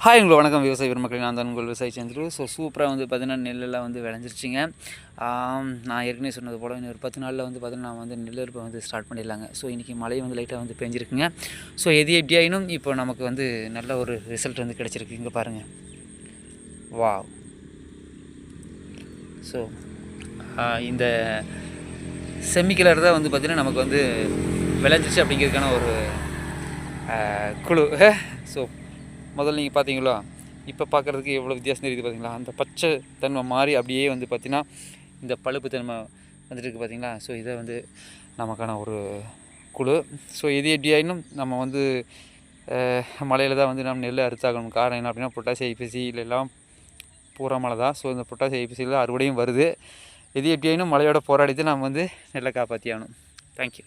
Hi உங்களுக்கு வணக்கம் விவசாய பெருமக்கள். நான் தான் உங்கள் விவசாயி சந்திரு. சூப்பராக வந்து பார்த்தீங்கன்னா நெல்லெல்லாம் வந்து விளைஞ்சிருச்சிங்க. நான் ஏற்கனவே சொன்னது போல் இன்னும் ஒரு 10 நாளில் வந்து பார்த்தீங்கன்னா நான் வந்து நெல் அறுப்பை வந்து ஸ்டார்ட் பண்ணிடலாங்க. இன்றைக்கி மழை வந்து லைட்டாக வந்து பெஞ்சிருக்குங்க. எது எப்படி ஆயினும் இப்போ நமக்கு வந்து நல்ல ஒரு ரிசல்ட் வந்து கிடச்சிருக்கு. இங்கே பாருங்கள், வாவ். இந்த செம்மி கலர் தான் வந்து பார்த்திங்கன்னா நமக்கு வந்து விளைஞ்சிருச்சு அப்படிங்கிறதுக்கான ஒரு குழு. முதல்ல நீங்கள் பார்த்தீங்களா, இப்போ பார்க்குறதுக்கு எவ்வளோ வித்தியாசம் தெரியுது பார்த்தீங்களா? அந்த பச்சை தன்மை மாறி அப்படியே வந்து பார்த்திங்கன்னா இந்த பழுப்பு தன்மை வந்துட்டு இருக்குது பார்த்தீங்களா? இதை வந்து நமக்கான ஒரு குழு. எது எப்படி ஆயினும் நம்ம வந்து மழையில் தான் வந்து நம்ம நெல் அறுத்தாகணும். காரணம் என்ன அப்படின்னா, பொட்டாசி ஐப்பசியிலெல்லாம் பூரா மழை தான். இந்த பொட்டாசி ஐப்பசியில் அறுவடையும் வருது. எது எப்படி ஆயினும் மழையோட போராடிட்டு நம்ம வந்து நெல்லை காப்பாற்றி ஆகணும். தேங்க்யூ.